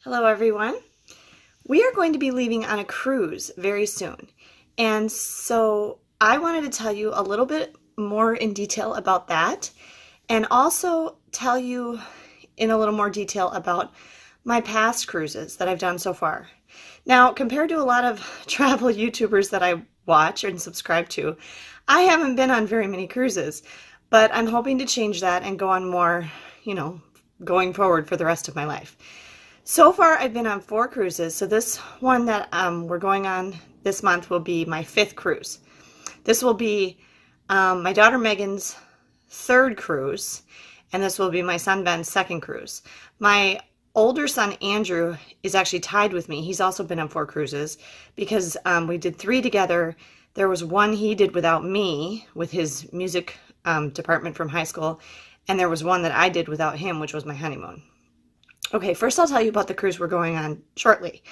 Hello, everyone. We are going to be leaving on a cruise very soon. And so I wanted to tell you a little bit more in detail about that and also tell you in a little more detail about my past cruises that I've done so far. Now, compared to a lot of travel YouTubers that I watch and subscribe to, I haven't been on very many cruises, but I'm hoping to change that and go on more, going forward for the rest of my life. So far, I've been on 4 cruises. So this one that we're going on this month will be my 5th cruise. This will be my daughter Megan's 3rd cruise, and this will be my son Ben's 2nd cruise. My older son Andrew is actually tied with me. He's also been on 4 cruises because we did 3 together. There was one he did without me with his music department from high school, and there was one that I did without him, which was my honeymoon. Okay, first I'll tell you about the cruise we're going on shortly.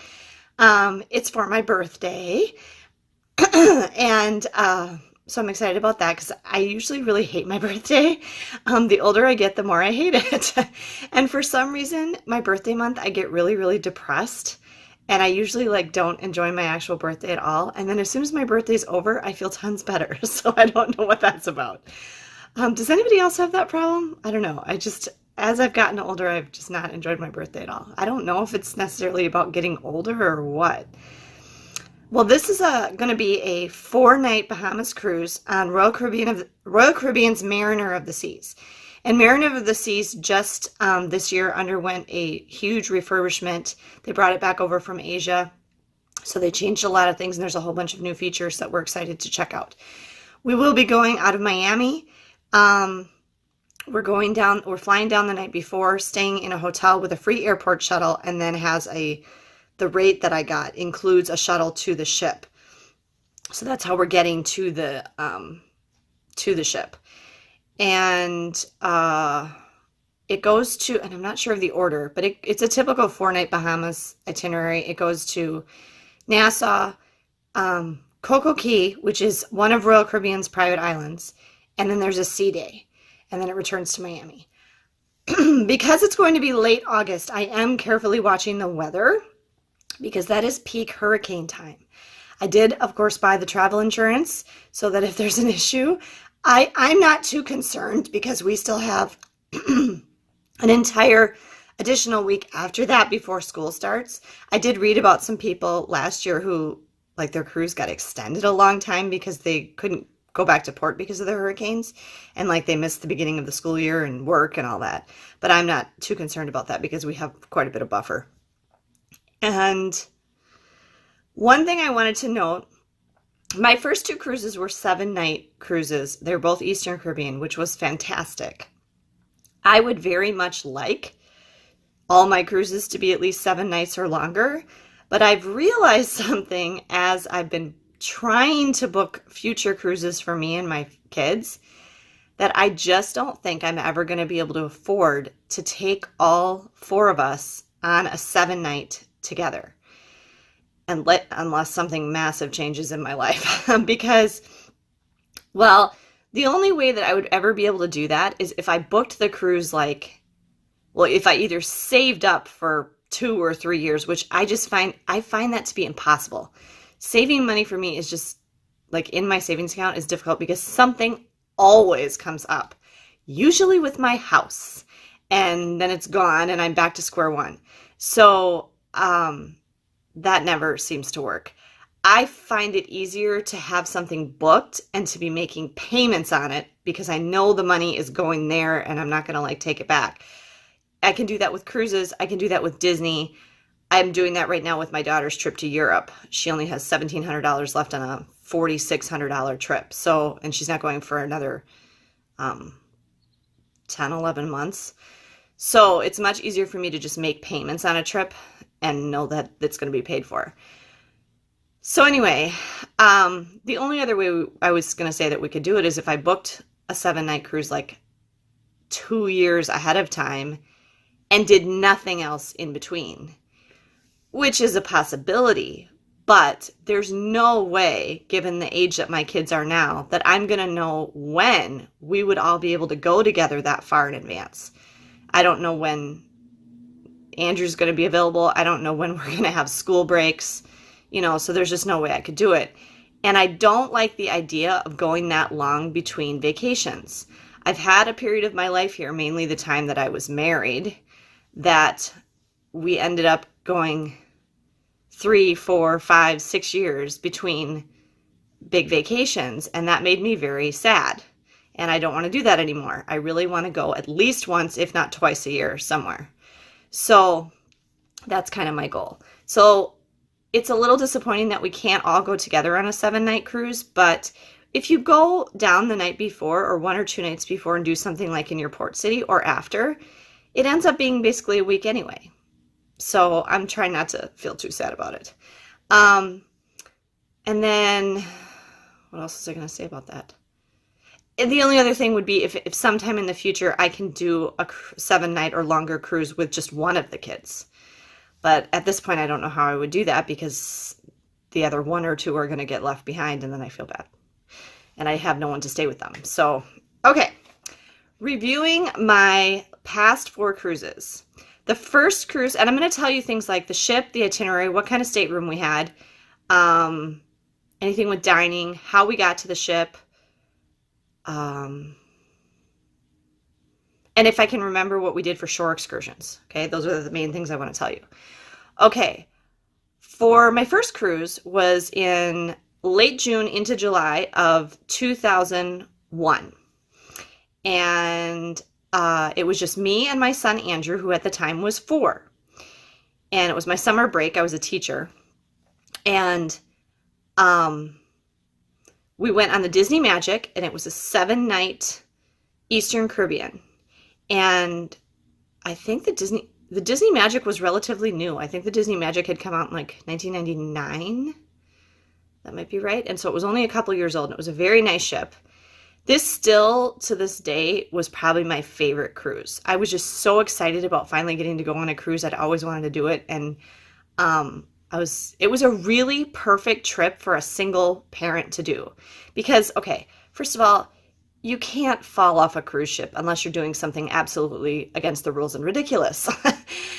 It's for my birthday, and so I'm excited about that because I usually really hate my birthday. The older I get, the more I hate it. And for some reason, my birthday month, I get really, really depressed, and I usually like don't enjoy my actual birthday at all. And then as soon as my birthday's over, I feel tons better. So I don't know what that's about. Does anybody else have that problem? I don't know. As I've gotten older, I've just not enjoyed my birthday at all. I don't know if it's necessarily about getting older or what. Well, this is going to be a 4-night Bahamas cruise on Royal Caribbean's Mariner of the Seas. And Mariner of the Seas just this year underwent a huge refurbishment. They brought it back over from Asia. So they changed a lot of things, and there's a whole bunch of new features that we're excited to check out. We will be going out of Miami. We're flying down the night before, staying in a hotel with a free airport shuttle, and then the rate that I got includes a shuttle to the ship. So that's how we're getting to the ship. And it goes to, and I'm not sure of the order, but it's a typical 4-night Bahamas itinerary. It goes to Nassau, Coco Cay, which is one of Royal Caribbean's private islands, and then there's a sea day. And then it returns to Miami. Because it's going to be late August, I am carefully watching the weather because that is peak hurricane time. I did, of course, buy the travel insurance so that if there's an issue, I'm not too concerned because we still have an entire additional week after that before school starts. I did read about some people last year who, like, their cruise got extended a long time because they couldn't go back to port because of the hurricanes, and like they missed the beginning of the school year and work and all that. But I'm not too concerned about that because we have quite a bit of buffer. And one thing I wanted to note, my first 2 cruises were 7-night cruises. They're both Eastern Caribbean, which was fantastic. I would very much like all my cruises to be at least 7 nights or longer, but I've realized something as I've been trying to book future cruises for me and my kids, that I just don't think I'm ever going to be able to afford to take all 4 of us on a 7-night together, unless something massive changes in my life. Because, well, the only way that I would ever be able to do that is if I booked the cruise if I either saved up for 2 or 3 years, which I find that to be impossible. Saving money for me is just, like, in my savings account is difficult because something always comes up, usually with my house, and then it's gone and I'm back to square one. So that never seems to work. I find it easier to have something booked and to be making payments on it because I know the money is going there and I'm not going to take it back. I can do that with cruises. I can do that with Disney. I'm doing that right now with my daughter's trip to Europe. She only has $1,700 left on a $4,600 trip. So, and she's not going for another 10, 11 months. So it's much easier for me to just make payments on a trip and know that it's going to be paid for. So anyway, the only other way I was going to say that we could do it is if I booked a 7-night cruise 2 years ahead of time and did nothing else in between, which is a possibility, but there's no way, given the age that my kids are now, that I'm going to know when we would all be able to go together that far in advance. I don't know when Andrew's going to be available. I don't know when we're going to have school breaks, so there's just no way I could do it. And I don't like the idea of going that long between vacations. I've had a period of my life here, mainly the time that I was married, that we ended up going 3, 4, 5, 6 years between big vacations, and that made me very sad. And I don't want to do that anymore. I really want to go at least once, if not twice a year somewhere. So that's kind of my goal. So it's a little disappointing that we can't all go together on a 7-night cruise, but if you go down the night before or 1 or 2 nights before and do something like in your port city or after, it ends up being basically a week anyway. So I'm trying not to feel too sad about it. And then what else was I going to say about that? And the only other thing would be if sometime in the future I can do a 7-night or longer cruise with just one of the kids. But at this point, I don't know how I would do that because the other 1 or 2 are going to get left behind, and then I feel bad. And I have no one to stay with them. So, okay. Reviewing my past 4 cruises. The first cruise, and I'm going to tell you things like the ship, the itinerary, what kind of stateroom we had, anything with dining, how we got to the ship, and if I can remember what we did for shore excursions. Okay, those are the main things I want to tell you. Okay, for my first cruise was in late June into July of 2001. And it was just me and my son Andrew, who at the time was 4. And it was my summer break. I was a teacher. And we went on the Disney Magic, and it was a 7-night Eastern Caribbean. And I think the Disney Magic was relatively new. I think the Disney Magic had come out in like 1999. That might be right. And so it was only a couple years old, and it was a very nice ship. This still, to this day, was probably my favorite cruise. I was just so excited about finally getting to go on a cruise. I'd always wanted to do it. And it was a really perfect trip for a single parent to do. Because, okay, first of all, you can't fall off a cruise ship unless you're doing something absolutely against the rules and ridiculous.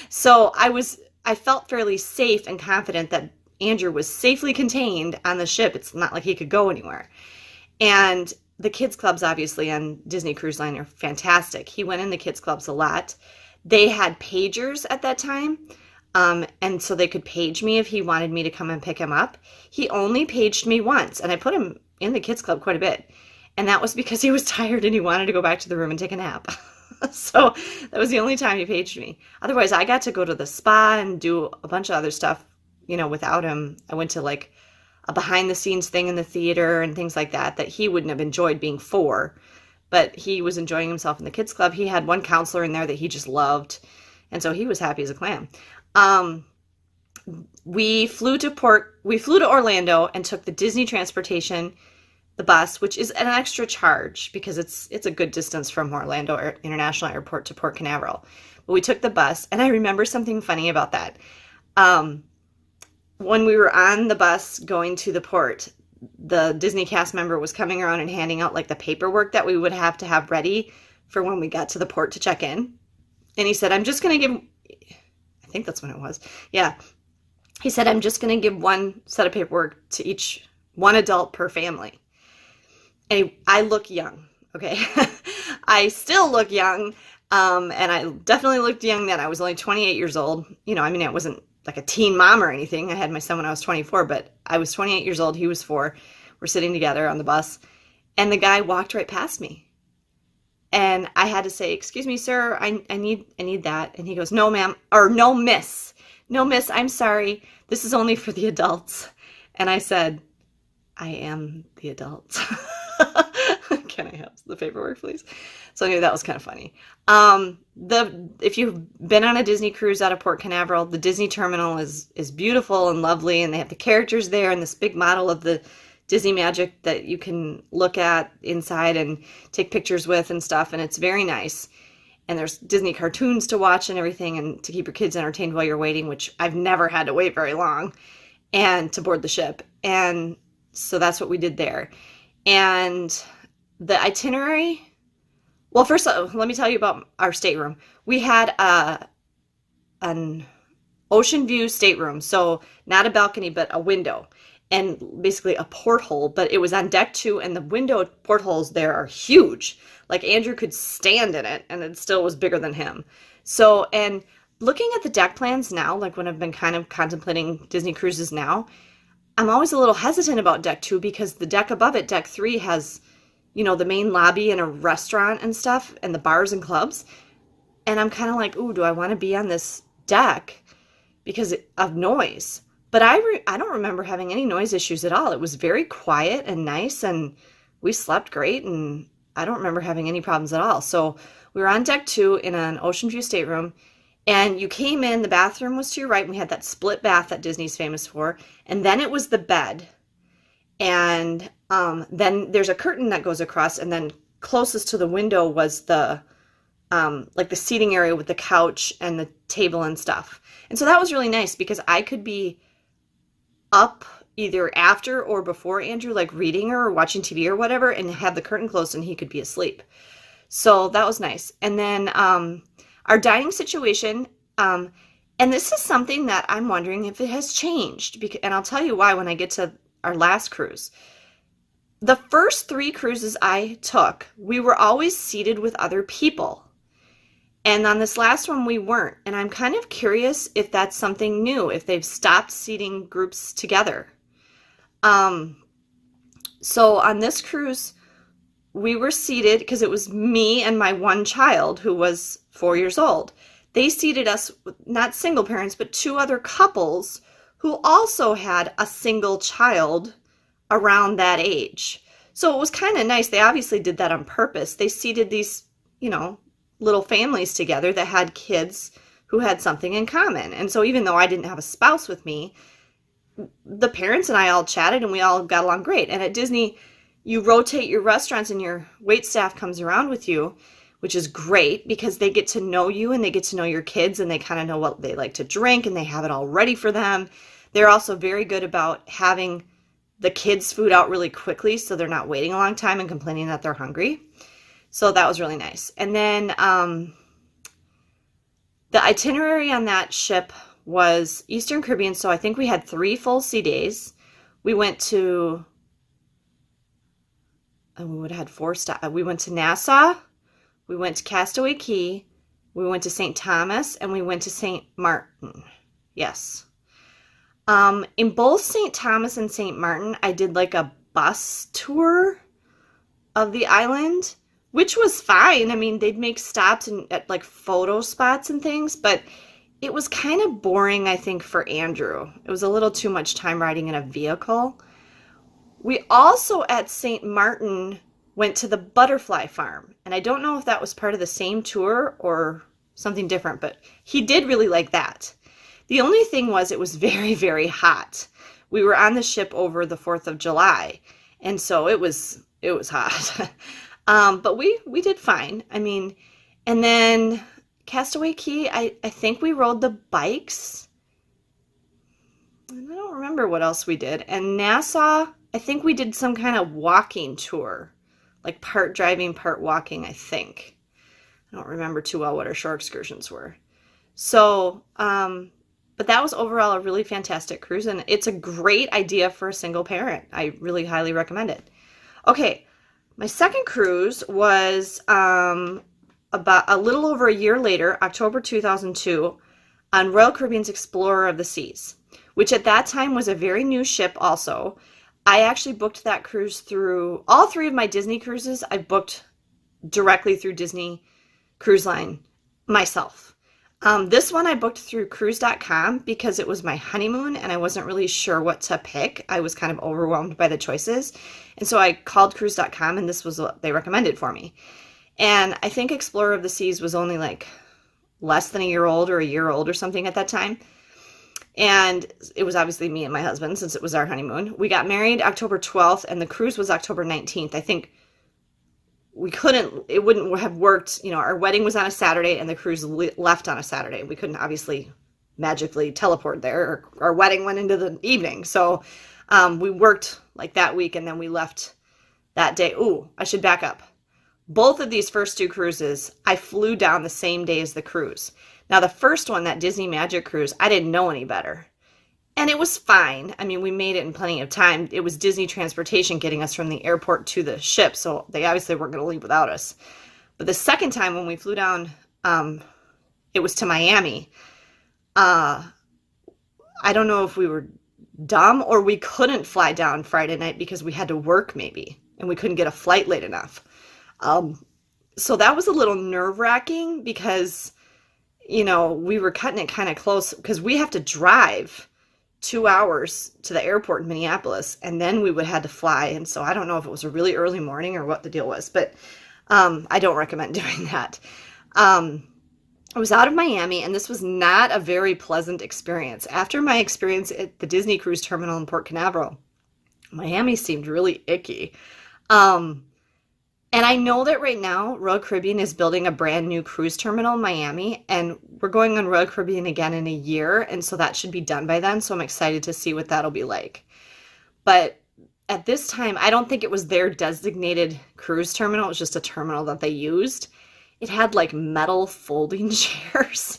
So I felt fairly safe and confident that Andrew was safely contained on the ship. It's not like he could go anywhere. And the kids clubs, obviously, on Disney Cruise Line are fantastic. He went in the kids clubs a lot. They had pagers at that time, and so they could page me if he wanted me to come and pick him up. He only paged me once, and I put him in the kids club quite a bit. And that was because he was tired and he wanted to go back to the room and take a nap. So that was the only time he paged me. Otherwise, I got to go to the spa and do a bunch of other stuff, without him. I went to like a behind the scenes thing in the theater and things like that he wouldn't have enjoyed being 4, but he was enjoying himself in the kids club. He had one counselor in there that he just loved. And so he was happy as a clam. We flew to Orlando and took the Disney transportation, the bus, which is an extra charge because it's a good distance from Orlando International Airport to Port Canaveral. But we took the bus, and I remember something funny about that. When we were on the bus going to the port, the Disney cast member was coming around and handing out like the paperwork that we would have to have ready for when we got to the port to check in. And he said, I think that's when it was. Yeah. He said, I'm just going to give one set of paperwork to each one adult per family. And I look young, okay? I still look young, and I definitely looked young then. I was only 28 years old. I wasn't like a teen mom or anything. I had my son when I was 24, but I was 28 years old. He was 4. We're sitting together on the bus, and the guy walked right past me. And I had to say, excuse me, sir, I need that. And he goes, no, ma'am, or no, miss. No, miss, I'm sorry. This is only for the adults. And I said, I am the adult. Can I have the paperwork, please? So I knew that was kind of funny. If you've been on a Disney cruise out of Port Canaveral, the Disney terminal is beautiful and lovely, and they have the characters there and this big model of the Disney Magic that you can look at inside and take pictures with and stuff, and it's very nice. And there's Disney cartoons to watch and everything, and to keep your kids entertained while you're waiting, which I've never had to wait very long, and to board the ship. And so that's what we did there. And the itinerary, well, first, let me tell you about our stateroom. We had an ocean view stateroom. So not a balcony, but a window, and basically a porthole, but it was on deck 2, and the window portholes there are huge. Like Andrew could stand in it, and it still was bigger than him. So, and looking at the deck plans now, like when I've been kind of contemplating Disney cruises now, I'm always a little hesitant about deck 2 because the deck above it, deck 3, has, you know, the main lobby and a restaurant and stuff, and the bars and clubs. And I'm kind of like, ooh, do I want to be on this deck because of noise? But I don't remember having any noise issues at all. It was very quiet and nice, and we slept great, and I don't remember having any problems at all. So we were on deck 2 in an ocean view stateroom, and you came in, the bathroom was to your right, and we had that split bath that Disney's famous for, and then it was the bed. And then there's a curtain that goes across, and then closest to the window was the like the seating area with the couch and the table and stuff. And so that was really nice because I could be up either after or before Andrew, like reading or watching TV or whatever, and have the curtain closed and he could be asleep. So that was nice. And then our dining situation, and this is something that I'm wondering if it has changed, and I'll tell you why when I get to our last cruise. The first 3 cruises I took, we were always seated with other people. And on this last one, we weren't. And I'm kind of curious if that's something new, if they've stopped seating groups together. So on this cruise, we were seated because it was me and my one child who was 4 years old. They seated us, not single parents, but 2 other couples who also had a single child around that age. So it was kind of nice. They obviously did that on purpose. They seated these, you know, little families together that had kids who had something in common. And so even though I didn't have a spouse with me, the parents and I all chatted and we all got along great. And at Disney, you rotate your restaurants and your wait staff comes around with you, which is great because they get to know you and they get to know your kids and they kind of know what they like to drink and they have it all ready for them. They're also very good about having the kids' food out really quickly so they're not waiting a long time and complaining that they're hungry. So that was really nice. And then the itinerary on that ship was Eastern Caribbean, so I think we had 3 full sea days. We went to, we would have had 4 stops. We went to Nassau, we went to Castaway Cay, we went to St. Thomas, and we went to St. Martin. Yes. In both St. Thomas and St. Martin, I did like a bus tour of the island, which was fine. I mean, they'd make stops at like photo spots and things, but it was kind of boring, I think, for Andrew. It was a little too much time riding in a vehicle. We also at St. Martin went to the butterfly farm, and I don't know if that was part of the same tour or something different, but he did really like that. The only thing was it was very, very hot. We were on the ship over the 4th of July, and so it was hot. But we did fine. I mean, and then Castaway Cay, I think we rode the bikes. And I don't remember what else we did. And Nassau, I think we did some kind of walking tour, like part driving, part walking, I think. I don't remember too well what our shore excursions were. So, but that was overall a really fantastic cruise, and it's a great idea for a single parent. I really highly recommend it. Okay, my second cruise was about a little over a year later, October 2002, on Royal Caribbean's Explorer of the Seas, which at that time was a very new ship also. I actually booked that cruise through all 3 of my Disney cruises. I booked directly through Disney Cruise Line myself. This one I booked through cruise.com because it was my honeymoon and I wasn't really sure what to pick. I was kind of overwhelmed by the choices. And so I called cruise.com and this was what they recommended for me. And I think Explorer of the Seas was only like less than a year old or a year old or something at that time. And it was obviously me and my husband since it was our honeymoon. We got married October 12th and the cruise was October 19th. I think it wouldn't have worked. You know, our wedding was on a Saturday and the cruise left on a Saturday. We couldn't obviously magically teleport there. Our wedding went into the evening. So we worked like that week and then we left that day. Ooh, I should back up. Both of these first two cruises, I flew down the same day as the cruise. Now, the first one, that Disney Magic cruise, I didn't know any better. And it was fine. I mean, we made it in plenty of time. It was Disney transportation getting us from the airport to the ship, so they obviously weren't going to leave without us. But the second time when we flew down, it was to Miami. I don't know if we were dumb or we couldn't fly down Friday night because we had to work maybe, and we couldn't get a flight late enough. So that was a little nerve-wracking because, you know, we were cutting it kind of close because we have to drive 2 hours to the airport in Minneapolis, and then we would have to fly. And so I don't know if it was a really early morning or what the deal was, but I don't recommend doing that. I was out of Miami, and this was not a very pleasant experience. After my experience at the Disney Cruise Terminal in Port Canaveral, Miami seemed really icky. And I know that right now Royal Caribbean is building a brand new cruise terminal in Miami, and we're going on Royal Caribbean again in a year, and so that should be done by then, so I'm excited to see what that'll be like. But at this time, I don't think it was their designated cruise terminal. It was just a terminal that they used. It had like metal folding chairs,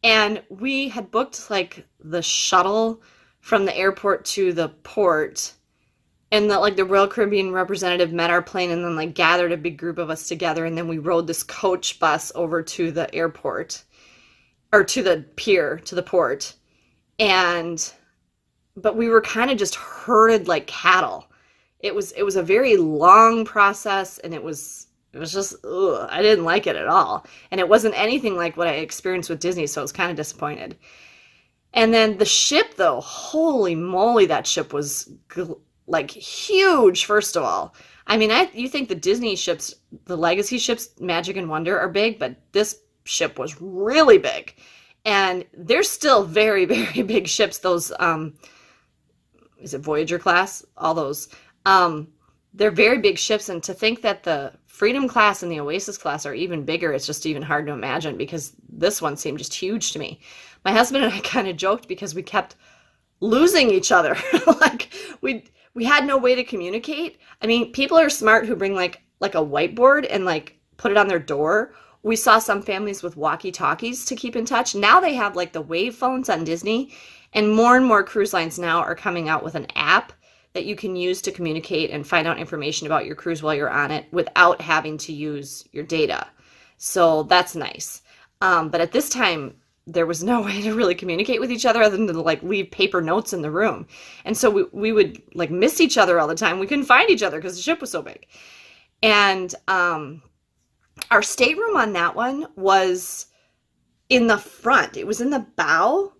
and we had booked like the shuttle from the airport to the port, and the Royal Caribbean representative met our plane and then like gathered a big group of us together, and then we rode this coach bus over to the airport or to the pier, to the port. But we were kind of just herded like cattle. It was a very long process, and it was just, ugh, I didn't like it at all. And it wasn't anything like what I experienced with Disney, so I was kind of disappointed. And then the ship, though, holy moly, that ship was like huge, first of all. I mean, you think the Disney ships, the legacy ships, Magic and Wonder, are big, but this ship was really big. And they're still very, very big ships. Those, is it Voyager class? All those. They're very big ships, and to think that the Freedom class and the Oasis class are even bigger, it's just even hard to imagine, because this one seemed just huge to me. My husband and I kind of joked because we kept losing each other. Like we had no way to communicate. I mean, people are smart who bring like a whiteboard and like put it on their door. We saw some families with walkie-talkies to keep in touch. Now they have like the wave phones on Disney, and more cruise lines now are coming out with an app that you can use to communicate and find out information about your cruise while you're on it without having to use your data. So that's nice. But at this time, there was no way to really communicate with each other other than to like leave paper notes in the room. And so we would like miss each other all the time. We couldn't find each other because the ship was so big. And our stateroom on that one was in the front. It was in the bow,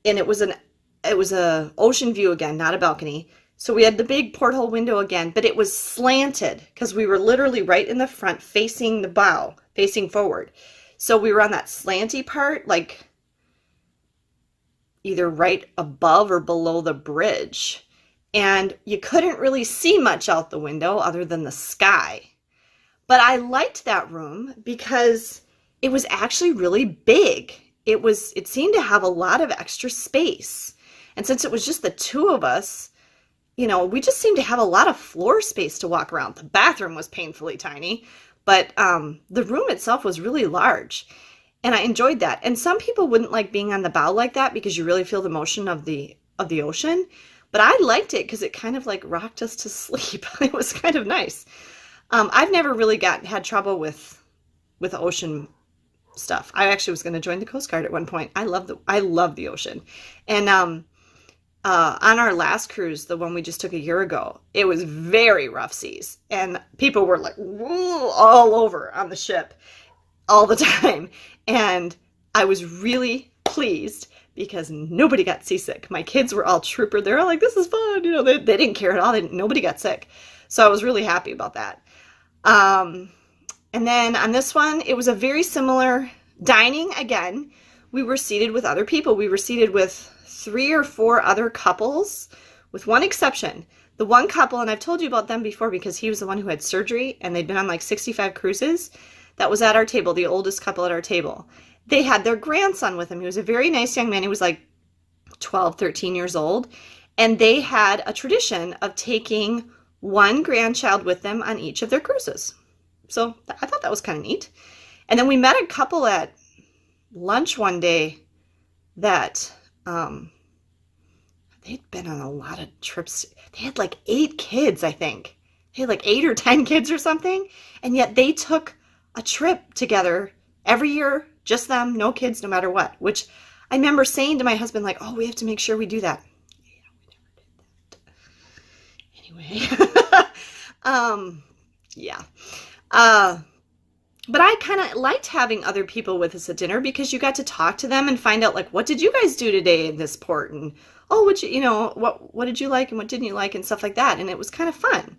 and it was a ocean view again, not a balcony. So we had the big porthole window again, but it was slanted because we were literally right in the front facing the bow, facing forward. So we were on that slanty part, like either right above or below the bridge. And you couldn't really see much out the window other than the sky. But I liked that room because it was actually really big. It seemed to have a lot of extra space. And since it was just the two of us, you know, we just seemed to have a lot of floor space to walk around. The bathroom was painfully tiny, but the room itself was really large, and I enjoyed that. And some people wouldn't like being on the bow like that because you really feel the motion of the ocean, but I liked it because it kind of like rocked us to sleep. It was kind of nice. I've never really had trouble with ocean stuff. I actually was going to join the Coast Guard at one point. I love the ocean, and on our last cruise, the one we just took a year ago, it was very rough seas, and people were like all over on the ship all the time. And I was really pleased because nobody got seasick. My kids were all trooper. They're all like, this is fun. You know, they didn't care at all. Nobody got sick. So I was really happy about that. And then on this one, it was a very similar dining again. We were seated with other people. We were seated with 3 or 4 other couples, with one exception. The one couple, and I've told you about them before because he was the one who had surgery, and they'd been on like 65 cruises, that was at our table, the oldest couple at our table. They had their grandson with them. He was a very nice young man. He was like 12, 13 years old. And they had a tradition of taking one grandchild with them on each of their cruises. So I thought that was kind of neat. And then we met a couple at lunch one day that they'd been on a lot of trips. They had like 8 kids, I think. They had like 8 or 10 kids or something. And yet they took a trip together every year, just them, no kids, no matter what. Which I remember saying to my husband, like, oh, we have to make sure we do that. Yeah, we never did that. Anyway. Yeah. But I kind of liked having other people with us at dinner because you got to talk to them and find out, like, what did you guys do today in this port? And, oh, what did you like and what didn't you like and stuff like that. And it was kind of fun.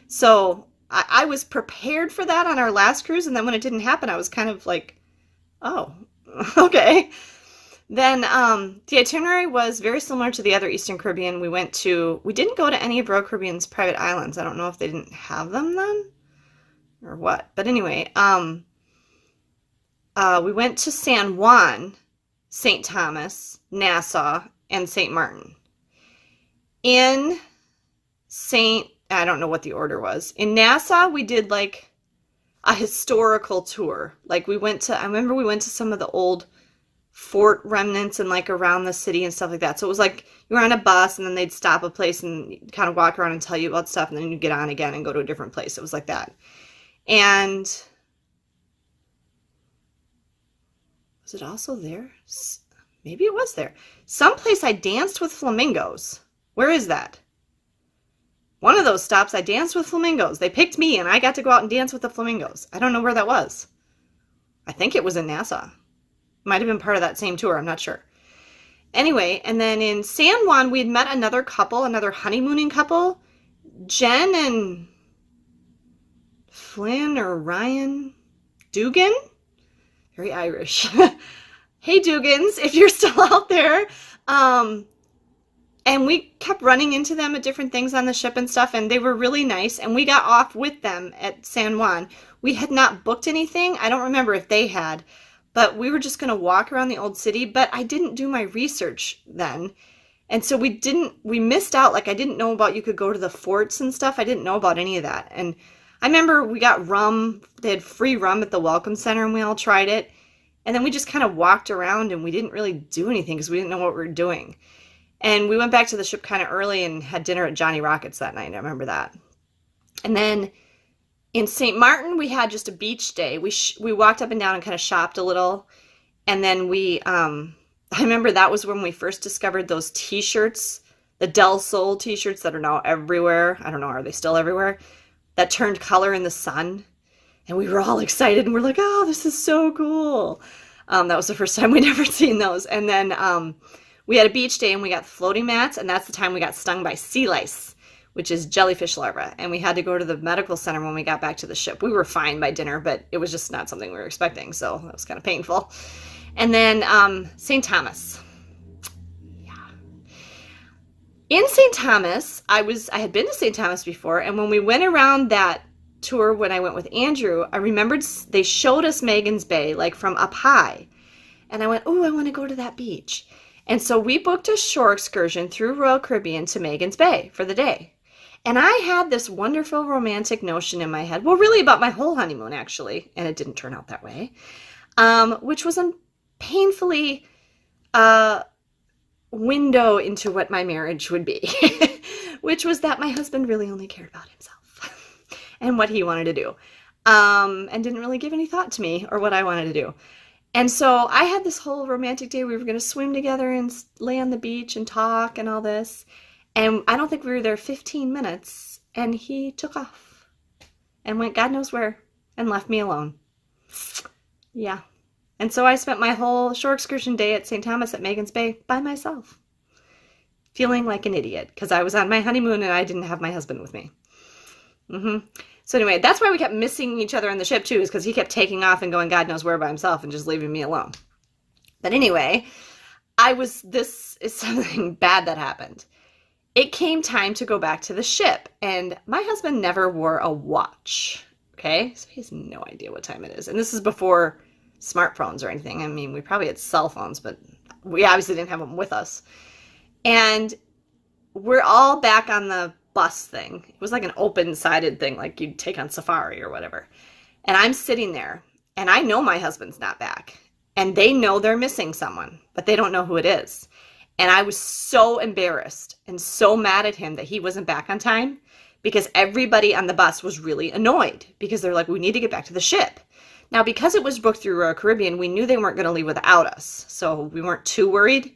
So I was prepared for that on our last cruise. And then when it didn't happen, I was kind of like, oh, okay. Then the itinerary was very similar to the other Eastern Caribbean. We didn't go to any of Royal Caribbean's private islands. I don't know if they didn't have them then or what. But anyway, we went to San Juan, St. Thomas, Nassau, and St. Martin. I don't know what the order was. In Nassau, we did like a historical tour. Like I remember we went to some of the old fort remnants and like around the city and stuff like that. So it was like you were on a bus and then they'd stop a place and kind of walk around and tell you about stuff and then you get on again and go to a different place. It was like that. And was it also there? Maybe it was there. Someplace I danced with flamingos. Where is that? One of those stops I danced with flamingos. They picked me and I got to go out and dance with the flamingos. I don't know where that was. I think it was in Nassau. Might have been part of that same tour. I'm not sure. Anyway, and then in San Juan, we had met another honeymooning couple, Jen and Flynn or Ryan Dugan. Very Irish. Hey, Dugans, if you're still out there. And we kept running into them at different things on the ship and stuff, and they were really nice, and we got off with them at San Juan. We had not booked anything. I don't remember if they had, but we were just going to walk around the old city, but I didn't do my research then. And so we missed out. Like, I didn't know about you could go to the forts and stuff. I didn't know about any of that. And I remember we got rum. They had free rum at the Welcome Center, and we all tried it. And then we just kind of walked around, and we didn't really do anything because we didn't know what we were doing. And we went back to the ship kind of early and had dinner at Johnny Rockets that night. I remember that. And then in St. Martin, we had just a beach day. We walked up and down and kind of shopped a little. And then I remember that was when we first discovered those t-shirts, the Del Sol t-shirts that are now everywhere. I don't know, are they still everywhere? That turned color in the sun. And we were all excited and we're like, oh, this is so cool. That was the first time we'd ever seen those. And then we had a beach day and we got floating mats, and that's the time we got stung by sea lice, which is jellyfish larvae. And we had to go to the medical center when we got back to the ship. We were fine by dinner, but it was just not something we were expecting, so that was kind of painful. And then St. Thomas. Yeah. In St. Thomas, I had been to St. Thomas before, and when we went around that tour when I went with Andrew, I remembered they showed us Magens Bay, like from up high. And I went, oh, I want to go to that beach. And so we booked a shore excursion through Royal Caribbean to Magens Bay for the day. And I had this wonderful romantic notion in my head, well, really about my whole honeymoon, actually, and it didn't turn out that way, which was a painfully window into what my marriage would be, which was that my husband really only cared about himself and what he wanted to do, and didn't really give any thought to me or what I wanted to do. And so I had this whole romantic day. We were going to swim together and lay on the beach and talk and all this. And I don't think we were there 15 minutes. And he took off and went God knows where and left me alone. Yeah. And so I spent my whole shore excursion day at St. Thomas at Magens Bay by myself, feeling like an idiot because I was on my honeymoon and I didn't have my husband with me. So anyway, that's why we kept missing each other on the ship too, is because he kept taking off and going God knows where by himself and just leaving me alone. But anyway, this is something bad that happened. It came time to go back to the ship, and my husband never wore a watch, okay? So he has no idea what time it is. And this is before smartphones or anything. I mean, we probably had cell phones, but we obviously didn't have them with us. And we're all back on the bus thing. It was like an open-sided thing, like you'd take on Safari or whatever. And I'm sitting there, and I know my husband's not back. And they know they're missing someone, but they don't know who it is. And I was so embarrassed and so mad at him that he wasn't back on time, because everybody on the bus was really annoyed because they're like, we need to get back to the ship. Now, because it was booked through Royal Caribbean, we knew they weren't going to leave without us. So we weren't too worried.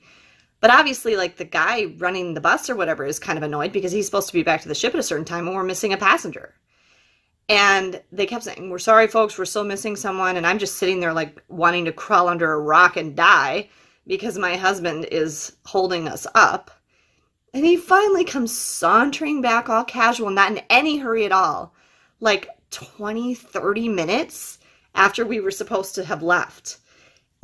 But obviously, like, the guy running the bus or whatever is kind of annoyed because he's supposed to be back to the ship at a certain time and we're missing a passenger. And they kept saying, we're sorry, folks, we're still missing someone. And I'm just sitting there like wanting to crawl under a rock and die because my husband is holding us up. And he finally comes sauntering back all casual, not in any hurry at all, like 20, 30 minutes after we were supposed to have left.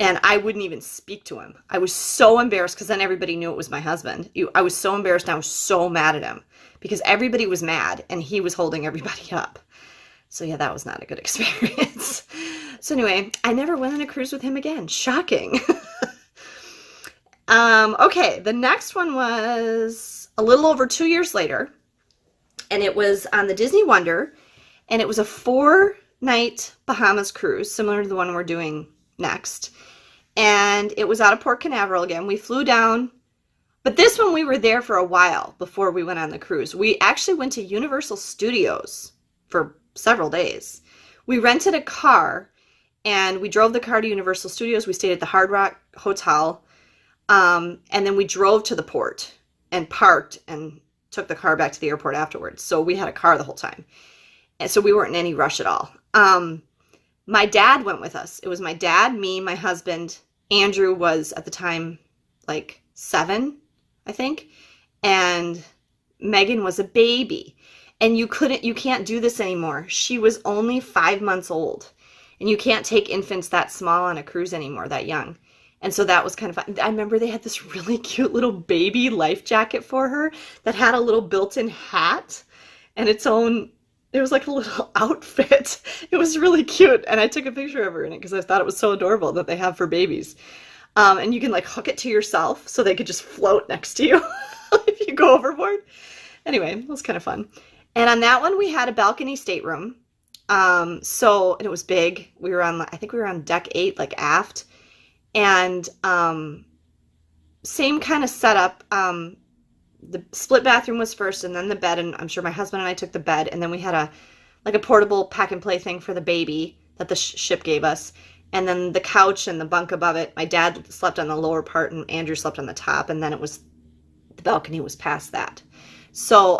And I wouldn't even speak to him. I was so embarrassed because then everybody knew it was my husband. I was so embarrassed and I was so mad at him because everybody was mad and he was holding everybody up. So yeah, that was not a good experience. So anyway, I never went on a cruise with him again. Shocking. Okay, the next one was a little over 2 years later, and it was on the Disney Wonder, and it was a 4-night Bahamas cruise, similar to the one we're doing next. And it was out of Port Canaveral again. We flew down, but this one we were there for a while before we went on the cruise. We actually went to Universal Studios for several days. We rented a car, and we drove the car to Universal Studios. We stayed at the Hard Rock Hotel. And then we drove to the port and parked and took the car back to the airport afterwards. So we had a car the whole time. And so we weren't in any rush at all. My dad went with us. It was my dad, me, my husband. Andrew was at the time like 7, I think. And Megan was a baby. And you can't do this anymore. She was only 5 months old. And you can't take infants that small on a cruise anymore, that young. And so that was kind of fun. I remember they had this really cute little baby life jacket for her that had a little built-in hat and it was like a little outfit. It was really cute. And I took a picture of her in it because I thought it was so adorable that they have for babies. And you can like hook it to yourself so they could just float next to you if you go overboard. Anyway, it was kind of fun. And on that one, we had a balcony stateroom. And it was big. I think we were on deck 8, like aft. And same kind of setup. The split bathroom was first and then the bed, and I'm sure my husband and I took the bed, and then we had a portable pack and play thing for the baby that the ship gave us, and then the couch and the bunk above it. My dad slept on the lower part and Andrew slept on the top, and then the balcony was past that. So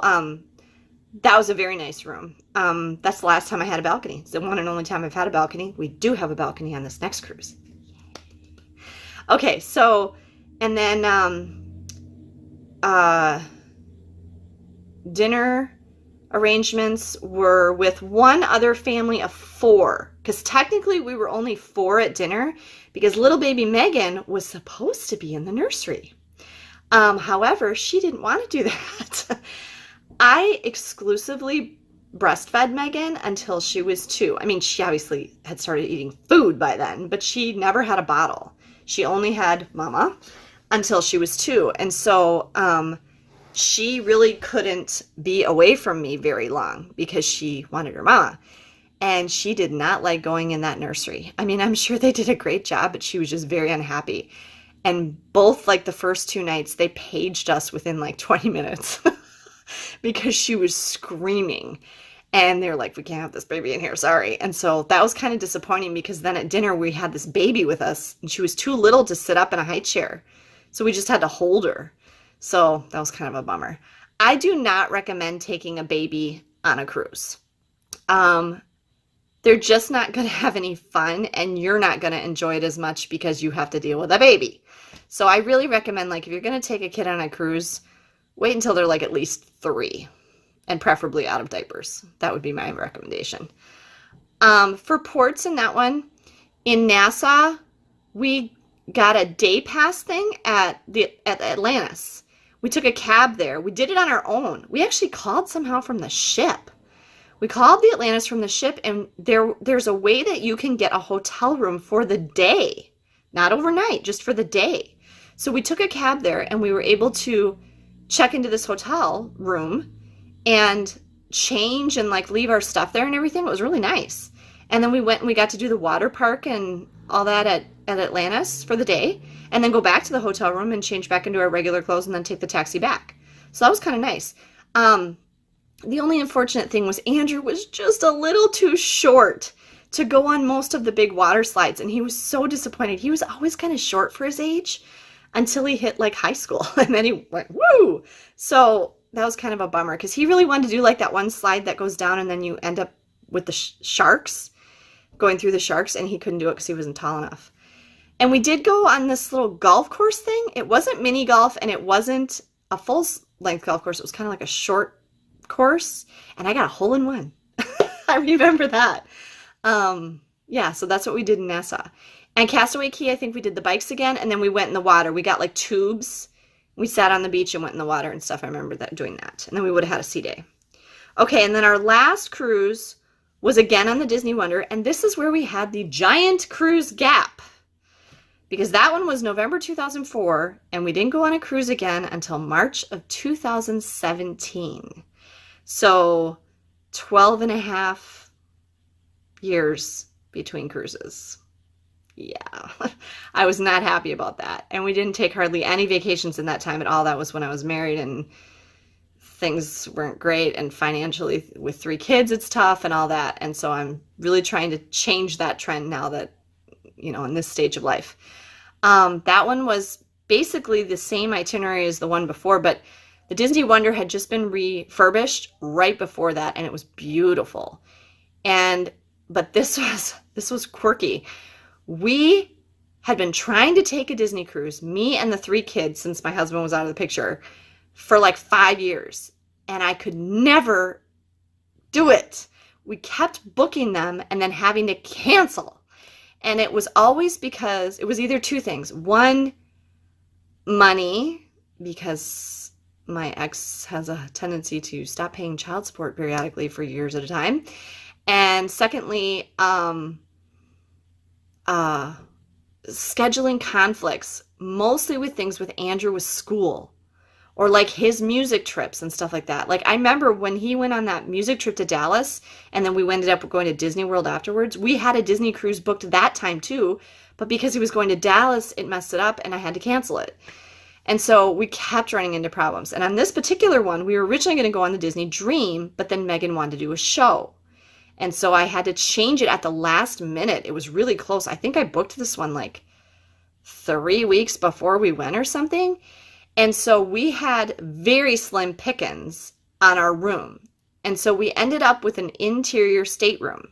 that was a very nice room. That's the last time I had a balcony. It's the one and only time I've had a balcony. We do have a balcony on this next cruise. Okay, so, and then dinner arrangements were with one other family of 4, because technically we were only 4 at dinner because little baby Megan was supposed to be in the nursery. However, she didn't want to do that. I exclusively breastfed Megan until she was 2. I mean, she obviously had started eating food by then, but she never had a bottle. She only had mama until she was 2. And so she really couldn't be away from me very long because she wanted her mama. And she did not like going in that nursery. I mean, I'm sure they did a great job, but she was just very unhappy. And both like the first 2 nights, they paged us within like 20 minutes because she was screaming. And they're like, we can't have this baby in here, sorry. And so that was kind of disappointing because then at dinner we had this baby with us and she was too little to sit up in a high chair. So we just had to hold her. So that was kind of a bummer. I do not recommend taking a baby on a cruise. They're just not going to have any fun and you're not going to enjoy it as much because you have to deal with a baby. So I really recommend, like, if you're going to take a kid on a cruise, wait until they're like at least 3. And preferably out of diapers. That would be my recommendation. For ports in that one, in Nassau, we got a day pass thing at Atlantis. We took a cab there. We did it on our own. We actually called somehow from the ship. We called the Atlantis from the ship, and there's a way that you can get a hotel room for the day. Not overnight, just for the day. So we took a cab there, and we were able to check into this hotel room and change and like leave our stuff there and everything. It was really nice. And then we went and we got to do the water park and all that at Atlantis for the day, and then go back to the hotel room and change back into our regular clothes and then take the taxi back. So that was kind of nice. The only unfortunate thing was Andrew was just a little too short to go on most of the big water slides, and he was so disappointed. He was always kind of short for his age until he hit like high school, and then he went, woo! So that was kind of a bummer because he really wanted to do like that one slide that goes down and then you end up with the sharks, going through the sharks, and he couldn't do it because he wasn't tall enough. And we did go on this little golf course thing. It wasn't mini golf and it wasn't a full length golf course. It was kind of like a short course, and I got a hole in one. I remember that. Yeah, so that's what we did in Nassau. And Castaway Cay, I think we did the bikes again, and then we went in the water. We got like tubes. We sat on the beach and went in the water and stuff. I remember that doing that. And then we would have had a sea day. Okay, and then our last cruise was again on the Disney Wonder, and this is where we had the giant cruise gap. Because that one was November 2004, and we didn't go on a cruise again until March of 2017. So 12 and a half years between cruises. Yeah, I was not happy about that. And we didn't take hardly any vacations in that time at all. That was when I was married and things weren't great. And financially with 3 kids, it's tough and all that. And so I'm really trying to change that trend now that, you know, in this stage of life. That one was basically the same itinerary as the one before, but the Disney Wonder had just been refurbished right before that, and it was beautiful. But this was quirky. We had been trying to take a Disney cruise, me and the 3 kids, since my husband was out of the picture, for like 5 years. And I could never do it. We kept booking them and then having to cancel. And it was always because it was either 2 things. One, money, because my ex has a tendency to stop paying child support periodically for years at a time. And secondly, scheduling conflicts, mostly with things with Andrew with school or like his music trips and stuff like that. Like I remember when he went on that music trip to Dallas and then we ended up going to Disney World afterwards, we had a Disney cruise booked that time too, but because he was going to Dallas, it messed it up and I had to cancel it. And so we kept running into problems. And on this particular one, we were originally going to go on the Disney Dream, but then Megan wanted to do a show. And so I had to change it at the last minute. It was really close. I think I booked this one like 3 weeks before we went or something. And so we had very slim pickings on our room. And so we ended up with an interior stateroom.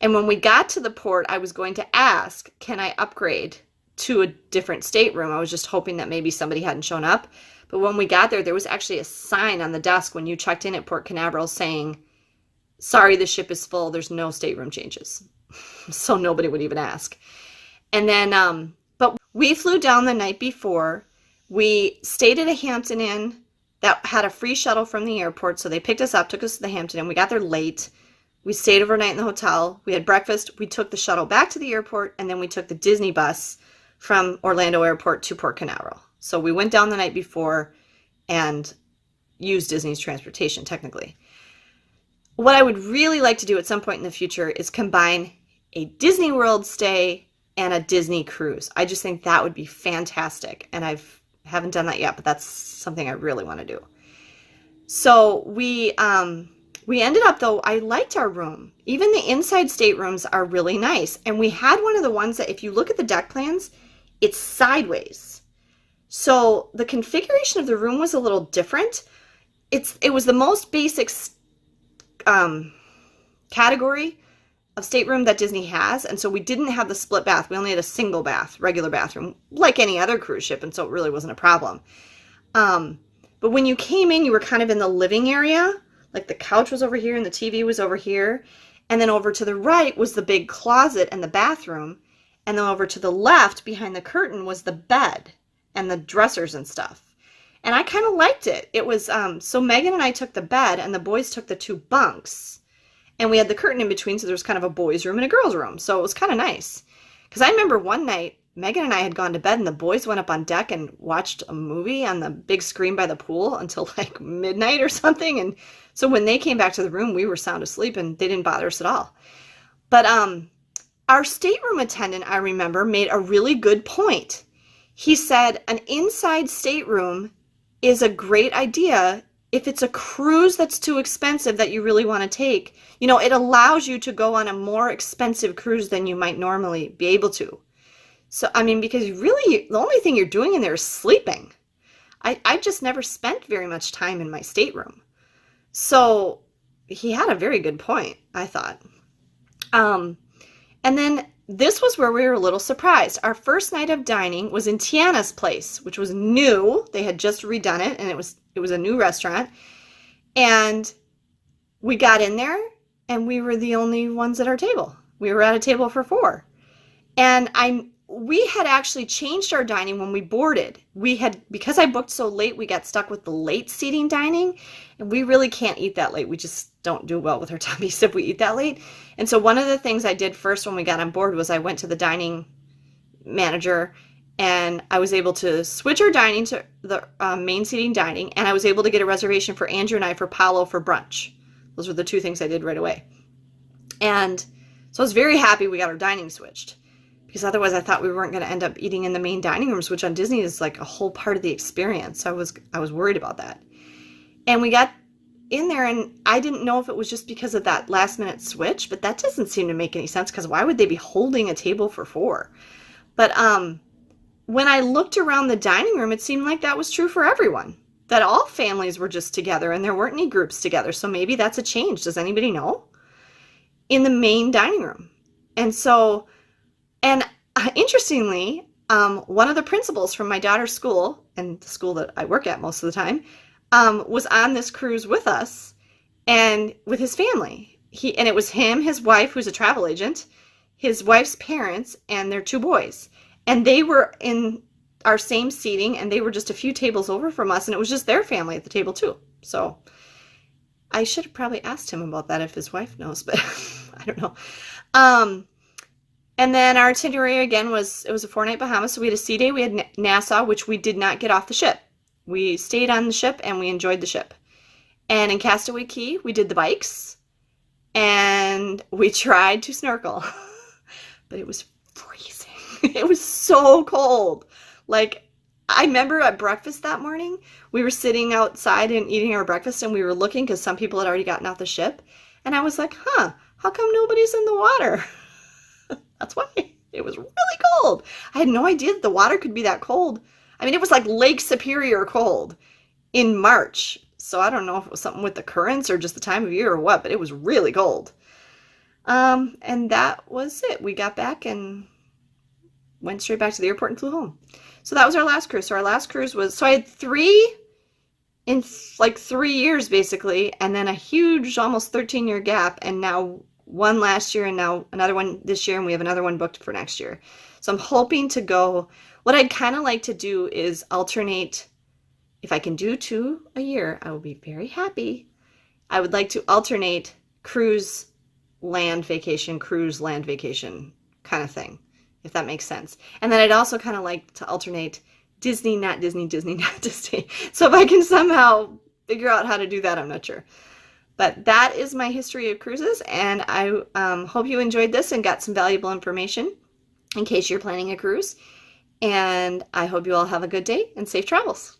And when we got to the port, I was going to ask, can I upgrade to a different stateroom? I was just hoping that maybe somebody hadn't shown up. But when we got there, there was actually a sign on the desk when you checked in at Port Canaveral saying, sorry, the ship is full. There's no stateroom changes. So nobody would even ask. And then, but we flew down the night before. We stayed at a Hampton Inn that had a free shuttle from the airport. So they picked us up, took us to the Hampton Inn. We got there late. We stayed overnight in the hotel. We had breakfast. We took the shuttle back to the airport. And then we took the Disney bus from Orlando Airport to Port Canaveral. So we went down the night before and used Disney's transportation, technically. What I would really like to do at some point in the future is combine a Disney World stay and a Disney cruise. I just think that would be fantastic. And I haven't done that yet, but that's something I really want to do. So we ended up, though, I liked our room. Even the inside staterooms are really nice. And we had one of the ones that if you look at the deck plans, it's sideways. So the configuration of the room was a little different. It was the most basic category of stateroom that Disney has, and so we didn't have the split bath. We only had a single bath, regular bathroom, like any other cruise ship, and so it really wasn't a problem. But when you came in, you were kind of in the living area, like the couch was over here and the TV was over here, and then over to the right was the big closet and the bathroom, and then over to the left behind the curtain was the bed and the dressers and stuff. And I kind of liked it. It was, so Megan and I took the bed and the boys took the 2 bunks. And we had the curtain in between, so there was kind of a boys' room and a girls' room. So it was kind of nice. Because I remember one night, Megan and I had gone to bed and the boys went up on deck and watched a movie on the big screen by the pool until like midnight or something. And so when they came back to the room, we were sound asleep and they didn't bother us at all. But our stateroom attendant, I remember, made a really good point. He said an inside stateroom is a great idea if it's a cruise that's too expensive that you really want to take. You know, it allows you to go on a more expensive cruise than you might normally be able to. So, I mean, because really the only thing you're doing in there is sleeping. I just never spent very much time in my stateroom. So he had a very good point, I thought. And then this was where we were a little surprised. Our first night of dining was in Tiana's place, which was new. They had just redone it, and it was a new restaurant. And we got in there, and we were the only ones at our table. We were at a table for 4. And we had actually changed our dining when we boarded. Because I booked so late, we got stuck with the late seating dining, and we really can't eat that late. We just don't do well with our tummies if we eat that late. And so one of the things I did first when we got on board was I went to the dining manager, and I was able to switch our dining to the main seating dining, and I was able to get a reservation for Andrew and I for Palo for brunch. Those were the 2 things I did right away. And so I was very happy we got our dining switched, because otherwise I thought we weren't going to end up eating in the main dining rooms, which on Disney is like a whole part of the experience. So I was worried about that. And we got in there, and I didn't know if it was just because of that last minute switch, but that doesn't seem to make any sense, because why would they be holding a table for 4? But when I looked around the dining room, it seemed like that was true for everyone, that all families were just together and there weren't any groups together. So maybe that's a change. Does anybody know? In the main dining room. And so, and interestingly, one of the principals from my daughter's school, and the school that I work at most of the time, was on this cruise with us and with his family. And it was him, his wife, who's a travel agent, his wife's parents, and their 2 boys. And they were in our same seating, and they were just a few tables over from us, and it was just their family at the table too. So I should have probably asked him about that if his wife knows, but I don't know. And then our itinerary again it was a 4-night Bahamas. So we had a sea day, we had Nassau, which we did not get off the ship. We stayed on the ship and we enjoyed the ship. And in Castaway Cay, we did the bikes and we tried to snorkel, but it was freezing. It was so cold. Like, I remember at breakfast that morning, we were sitting outside and eating our breakfast, and we were looking because some people had already gotten off the ship. And I was like, how come nobody's in the water? That's why. It was really cold. I had no idea that the water could be that cold. I mean, it was like Lake Superior cold in March. So I don't know if it was something with the currents or just the time of year or what, but it was really cold. And that was it. We got back and went straight back to the airport and flew home. So that was our last cruise. So our last cruise was, so I had 3 in like 3 years basically, and then a huge almost 13-year gap, and now 1 last year and now another one this year, and we have another one booked for next year. So I'm hoping to go, what I'd kind of like to do is alternate. If I can do 2 a year, I will be very happy. I would like to alternate cruise land vacation kind of thing, if that makes sense. And then I'd also kind of like to alternate Disney, not Disney, Disney, not Disney. So if I can somehow figure out how to do that, I'm not sure. But that is my history of cruises, and I hope you enjoyed this and got some valuable information in case you're planning a cruise. And I hope you all have a good day and safe travels.